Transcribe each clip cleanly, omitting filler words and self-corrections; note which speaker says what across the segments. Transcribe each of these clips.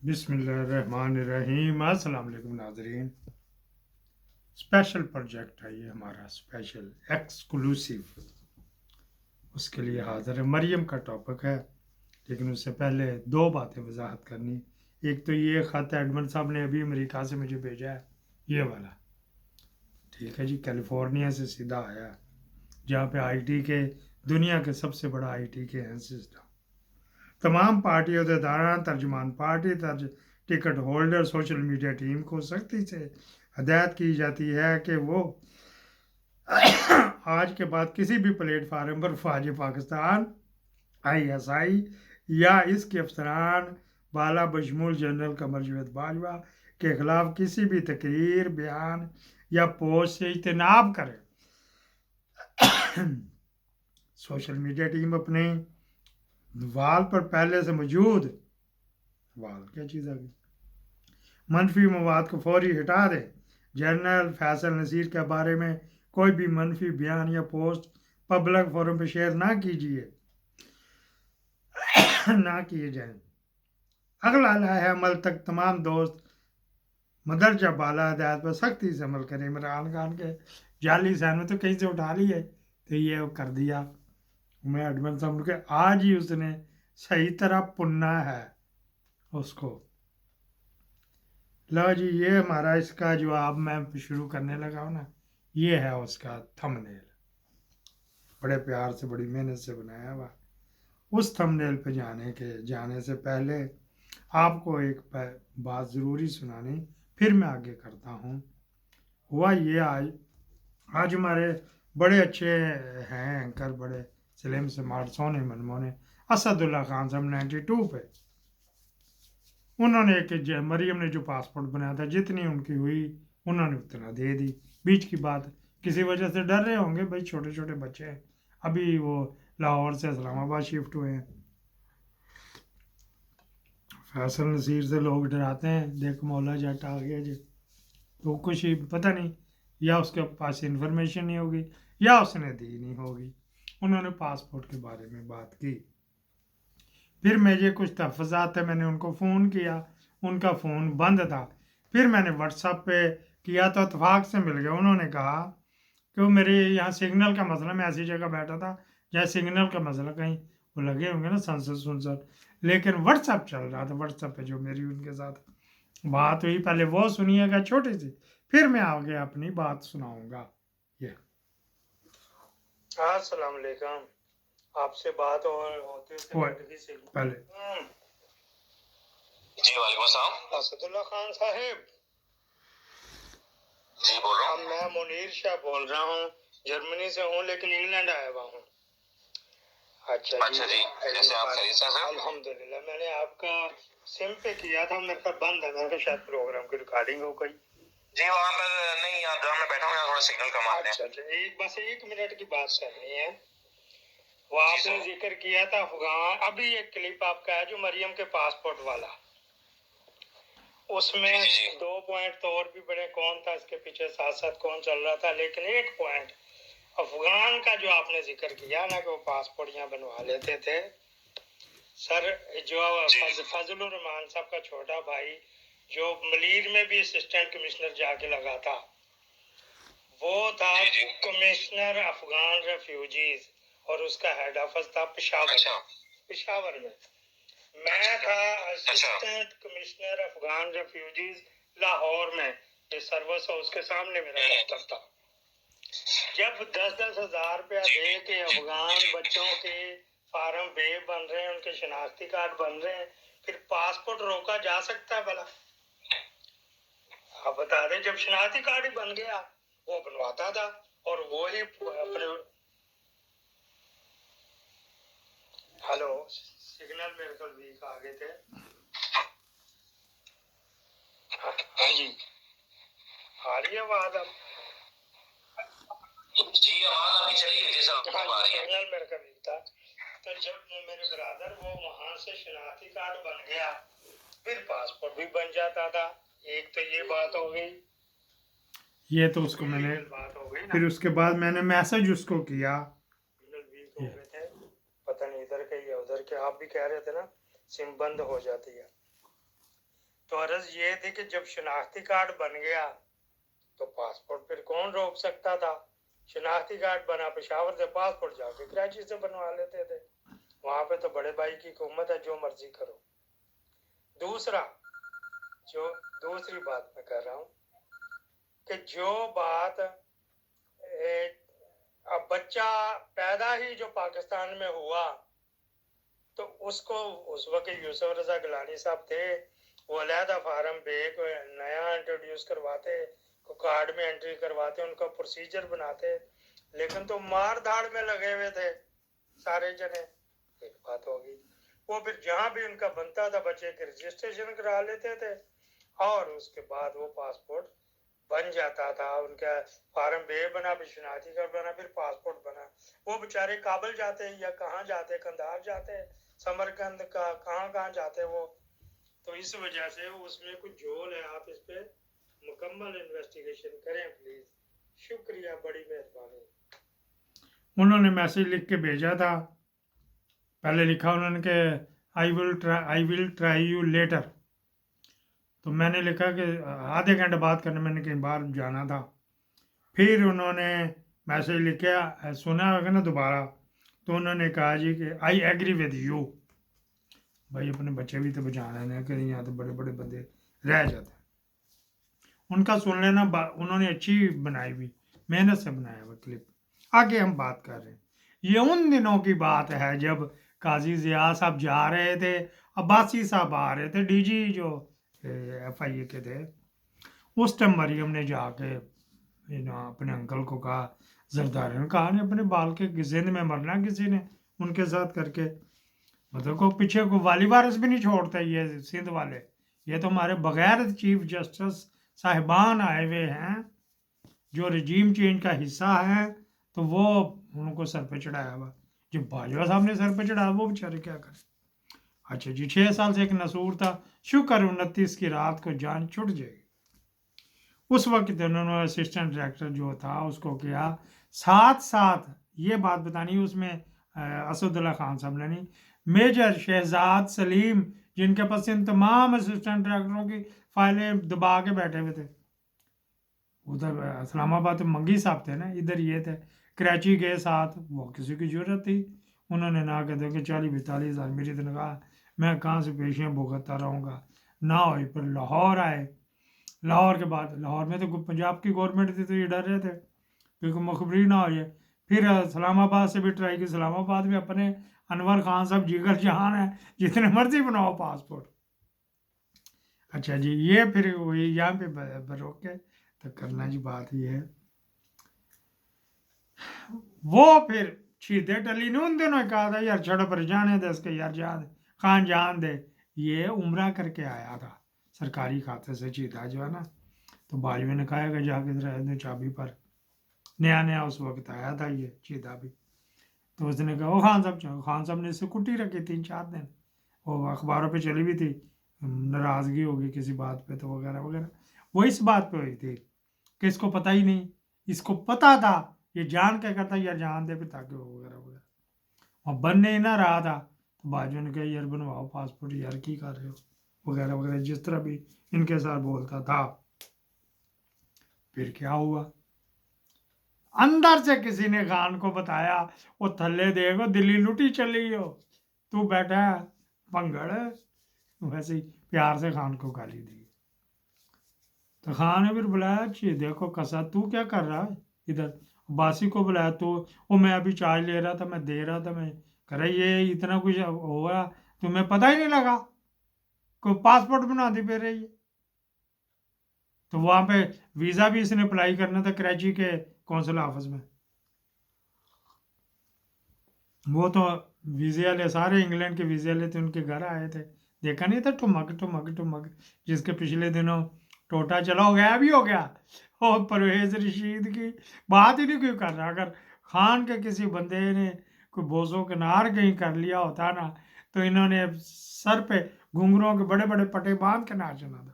Speaker 1: بسم اللہ الرحمن الرحیم۔ السلام علیکم ناظرین۔ اسپیشل پروجیکٹ ہے یہ ہمارا، اسپیشل ایکسکلوسیو، اس کے لیے حاضر ہے۔ مریم کا ٹاپک ہے، لیکن اس سے پہلے دو باتیں وضاحت کرنی۔ ایک تو یہ خط ایڈمن صاحب نے ابھی امریکہ سے مجھے بھیجا ہے، یہ والا، ٹھیک ہے جی، کیلیفورنیا سے سیدھا آیا، جہاں پہ آئی ٹی کے دنیا کے سب سے بڑا آئی ٹی کے ہیں سسٹم۔ تمام پارٹی عہدیداران، ترجمان party, ticket holder, social media team کو سختی سے ہدایت کی جاتی ہے کہ وہ آج کے بعد کسی بھی پلیٹ فارم پر فوج پاکستان ISI یا اس کے افسران بالا بشمول جنرل قمر جاوید باجوہ کے خلاف کسی بھی تقریر، بیان یا پوسٹ سے اجتناب کرے۔ سوشل میڈیا ٹیم اپنے وال پر پہلے سے موجود وال کیا چیز آگئی منفی مواد کو فوری ہٹا دے۔ جنرل فیصل نصیر کے بارے میں کوئی بھی منفی بیان یا پوسٹ پبلک فورم پہ شیئر نہ کیے جائیں۔ اگلا لائحہ عمل تک تمام دوست مدرجہ بالا ہدایت پر سختی سے عمل کریں۔ عمران خان کے جعلی سین میں تو کہیں سے اٹھا لیے تو یہ کر دیا۔ میں ایڈمن صاحب کے آج ہی اس نے صحیح طرح پننا ہے اس کو۔ لو جی، یہ ہمارا اس کا جو اب میں شروع کرنے لگا ہوں نا، یہ ہے اس کا تھمبنیل، بڑے پیار سے بڑی محنت سے بنایا ہوا۔ اس تھمبنیل پہ جانے سے پہلے آپ کو ایک بات ضروری سنانی، پھر میں آگے کرتا ہوں۔ ہوا یہ آج ہمارے بڑے اچھے ہیں اینکر، بڑے سلیم سمارٹ سونے منمونے اسد اللہ خان صاحب 92 پہ، انہوں نے مریم نے جو پاسپورٹ بنایا تھا، جتنی ان کی ہوئی انہوں نے اتنا دے دی۔ بیچ کی بات کسی وجہ سے ڈر رہے ہوں گے، بھائی چھوٹے چھوٹے بچے ہیں، ابھی وہ لاہور سے اسلام آباد شفٹ ہوئے ہیں۔ فیصل نصیر سے لوگ ڈراتے ہیں، دیکھ مولا جٹ آ گیا جی، تو کچھ پتہ نہیں، یا اس کے پاس انفارمیشن نہیں ہوگی یا اس نے دی نہیں ہوگی۔ انہوں نے پاسپورٹ کے بارے میں بات کی، پھر مجھے کچھ تحفظات تھے، میں نے ان کو فون کیا، ان کا فون بند تھا، پھر میں نے واٹس ایپ پہ کیا تو اتفاق سے مل گیا۔ انہوں نے کہا کہ وہ میرے یہاں سگنل کا مسئلہ، میں ایسی جگہ بیٹھا تھا جہاں سگنل کا مسئلہ، کہیں وہ لگے ہوں گے نا سنسر، لیکن واٹس ایپ چل رہا تھا۔ واٹس ایپ پہ جو میری ان کے ساتھ بات ہوئی، پہلے وہ سنیے گا چھوٹی سی، پھر میں آگے اپنی بات سناؤں گا۔ السلام علیکم، آپ سے بات ہوتے پہلے
Speaker 2: جی وعلیکم السلام۔
Speaker 1: اسد اللہ خان صاحب
Speaker 2: جی بول رہا ہوں۔
Speaker 1: میں منیر شاہ بول رہا ہوں، جرمنی سے ہوں لیکن انگلینڈ آیا ہوا ہوں۔
Speaker 2: اچھا جی، جیسے آپ خیریت سے ہیں؟
Speaker 1: الحمدللہ۔ میں نے آپ کا سم پہ کیا تھا، میرے کا بند ہے، میرے کا شاید پروگرام کی ریکارڈنگ ہو گئی۔
Speaker 2: جی وہاں پر نہیں، یہاں جہاں میں بیٹھا ہوں یہاں تھوڑا سگنل کم آتے ہیں۔
Speaker 1: اچھا، بس 1 منٹ کی بات کرنی ہے۔ وہ آپ نے ذکر کیا تھا افغان، ابھی ایک کلپ آپ کا ہے جو مریم کے پاسپورٹ والا، اس میں 2 پوائنٹ تو اور بھی بڑے، کون تھا اس کے پیچھے ساتھ ساتھ کون چل رہا تھا، لیکن ایک پوائنٹ افغان کا جو آپ نے ذکر کیا نا کہ وہ پاسپورٹ یہاں بنوا لیتے تھے۔ سر جو فضل الرحمان صاحب کا چھوٹا بھائی جو ملیر میں بھی اسسٹنٹ کمشنر جا کے لگا تھا، وہ تھا کمشنر افغان ریفیوجیز، اور اس کا ہیڈ آفس تھا پشاور میں۔ میں تھا assistant commissioner Afghan refugees Lahore میں، یہ سروس ہاؤس کے سامنے میرا دفتر تھا۔ جب 10-10 ہزار روپیہ دے کے افغان بچوں کے فارم بے بن رہے ہیں، ان کے شناختی کارڈ بن رہے ہیں، پھر پاسپورٹ روکا جا سکتا ہے بھلا؟ آپ بتا دیں، جب شناختی کارڈ ہی بن گیا وہ بنواتا تھا، اور وہی اپنے ہلو سگنل میرے کو ویک آگے تھے۔ ہاں جی، آ رہی ہے آواز اب؟
Speaker 2: جی آواز ابھی چلی گئی تھی سر،
Speaker 1: سگنل میرے کا ویک تھا۔ تو جب میرے برادر وہ وہاں سے شناختی کارڈ بن گیا، پھر پاسپورٹ بھی بن جاتا تھا۔ ایک تو یہ بات ہو گئی، یہ تو اس کو میں نے پھر اس کے بعد میں نے میسج اس کو کیا، پتہ نہیں ادھر کے یا ادھر کے، آپ بھی کہہ رہے تھے نا سم بند ہو جاتی ہے۔ تو عرض یہ تھی کہ جب شناختی کارڈ بن گیا تو پاسپورٹ پھر کون روک سکتا تھا؟ شناختی کارڈ بنا پشاور سے، پاسپورٹ جا کے کراچی سے بنوا لیتے تھے. وہاں پہ تو بڑے بھائی کی حکومت ہے، جو مرضی کرو. دوسری بات میں کر رہا ہوں کہ جو بات اب بچہ پیدا ہی جو پاکستان میں ہوا تو اس کو اس وقت یوسف رضا گیلانی صاحب تھے، وہ علیحدہ فارم پہ نیا انٹروڈیوس کرواتے، کو کارڈ میں انٹری کرواتے، ان کا پروسیجر بناتے، لیکن تو مار دھاڑ میں لگے ہوئے تھے سارے جنے. ایک بات ہوگی، وہ پھر جہاں بھی ان کا بنتا تھا بچے کے رجسٹریشن کرا لیتے تھے اور اس کے بعد وہ پاسپورٹ بن جاتا تھا. ان کا فارم بے بنا، پھر شناختی کارڈ بنا، پھر پاسپورٹ بنا. وہ بیچارے کابل جاتے یا کہاں جاتے، کندھار جاتے، سمرقند کا کہاں جاتے وہ. تو اس وجہ سے اس میں کچھ جھول ہے. آپ اس پہ مکمل انویسٹیگیشن کریں پلیز. شکریہ، بڑی مہربانی.
Speaker 3: انہوں نے میسج لکھ کے بھیجا تھا. پہلے لکھا انہوں نے کہ آئی ول ٹرائی یو لیٹر. تو میں نے لکھا کہ آدھے گھنٹے بات کرنے، میں نے کہیں باہر جانا تھا. پھر انہوں نے میسج لکھا، سنا ہوگا نا دوبارہ، تو انہوں نے کہا جی کہ آئی ایگری ود یو. بھائی اپنے بچے بھی تو بچانا ہے نا، کہ یہاں تو بڑے بڑے بندے رہ جاتے ہیں. ان کا سن لینا، انہوں نے اچھی بنائی ہوئی، محنت سے بنایا ہوا کلپ. آگے ہم بات کر رہے ہیں. یہ ان دنوں کی بات ہے جب قاضی ضیاء صاحب جا رہے تھے، عباسی صاحب آ رہے تھے، ڈی جی جو ایف آئی اے کے تھے. اس ٹائم مریم نے جا کے اپنے انکل کو کہا، زرداری نے کہا، نہیں اپنے بال کے زند میں مرنا کسی نے ان کے ساتھ کر کے. مطلب کو پیچھے کو والی وارث بھی نہیں چھوڑتے یہ سندھ والے. یہ تو ہمارے بغیر چیف جسٹس صاحبان آئے ہوئے ہیں جو رجیم چینج کا حصہ ہیں، تو وہ ان کو سر پہ چڑھایا ہوا. جو باجوہ صاحب نے سر پہ چڑھایا وہ بیچارے کیا کریں. اچھا جی، 6 سال سے ایک نصور تھا، شکر 29 کی رات کو جان چھٹ جائے گی. اس وقت انہوں نے اسسٹنٹ ڈائریکٹر جو تھا اس کو کیا، ساتھ یہ بات بتانی، اس میں اسد اللہ خان صاحب نے نہیں، میجر شہزاد سلیم جن کے پاس ان تمام اسسٹنٹ ڈائریکٹروں کی فائلیں دبا کے بیٹھے ہوئے تھے. ادھر اسلام آباد منگی صاحب تھے نا، ادھر یہ تھے. کراچی گئے ساتھ، وہ کسی کی ضرورت تھی، انہوں نے نہ کہتے کہ 40-42 ہزار میری تنخواہ، میں کہاں سے پیشیاں بھگتتا رہوں گا. نہ ہوئی. پھر لاہور آئے. لاہور کے بعد، لاہور میں تو پنجاب کی گورنمنٹ تھی تو یہ ڈر رہے تھے کہ کوئی مخبری نہ ہو جائے. پھر اسلام آباد سے بھی ٹرائی کی. اسلام آباد میں اپنے انور خان صاحب جگر جہان ہیں، جتنے مرضی بناؤ پاسپورٹ. اچھا جی، یہ پھر وہی یہاں پہ بروک کے تو کرنا جی. بات یہ ہے، وہ پھر شیدے ٹلی نے ان دنوں کہا تھا یار چھڑ پر جانے دے اس کے، یار خان جان دے. یہ عمرہ کر کے آیا تھا سرکاری کھاتے سے چیتا جو ہے نا. تو باجوے نے کہا کہ جا کے چابی پر، نیا اس وقت آیا تھا یہ چیتا بھی. تو اس نے کہا وہ خان صاحب نے اس سے کٹی رکھی 3-4 دن. وہ اخباروں پہ چلی بھی تھی، ناراضگی ہوگی کسی بات پہ تو وغیرہ وغیرہ. وہ اس بات پہ ہوئی تھی کہ اس کو پتہ ہی نہیں، اس کو پتہ تھا، یہ جان کیا کرتا یار جان دے پہ تاکہ وغیرہ وغیرہ. اور بننے ہی نہ رہا تھا تو باجو نے کہا یار بنواؤ پاسپورٹ، یار کی کر رہے ہو وغیرہ وغیرہ، جس طرح بھی ان کے ساتھ بولتا تھا. پھر کیا ہوا، اندر سے کسی نے خان کو بتایا، وہ تھلے دے گو دلی لٹی چلی ہو، تو بیٹھا پنگڑ. ویسے ہی پیار سے خان کو گالی دی. تو خان نے پھر بلایا، دیکھو کسا تو کیا کر رہا ہے ادھر. باسی کو بلایا، تو وہ میں ابھی چارج لے رہا تھا، میں دے رہا تھا، میں کہہ رہا یہ اتنا کچھ ہوا تمہیں پتہ ہی نہیں لگا، کوئی پاسپورٹ بنا دی پھر رہی ہے. تو وہاں پہ ویزا بھی اس نے اپلائی کرنا تھا کراچی کے کونسل آفس میں. وہ تو ویزے والے سارے انگلینڈ کے ویزے والے تھے، ان کے گھر آئے تھے. دیکھا نہیں تھا ٹمک جس کے پچھلے دنوں ٹوٹا چلا ہو گیا بھی ہو گیا. اور پرویز رشید کی بات ہی نہیں کوئی کر رہا. اگر خان کے کسی بندے نے کوئی بوزو کنار کہیں کر لیا ہوتا نا تو انہوں نے سر پہ گھنگروں کے بڑے بڑے پٹے باندھ کے ناچنا تھا.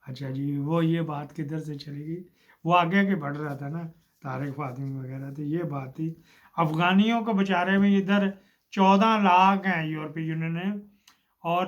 Speaker 3: اچھا جی، وہ یہ بات کدھر سے چلی گئی، وہ آگے بڑھ رہا تھا نا طارق فاطمی وغیرہ. تو یہ بات تھی افغانیوں کو بیچارے میں. ادھر 14 لاکھ ہیں یورپی یونین میں، اور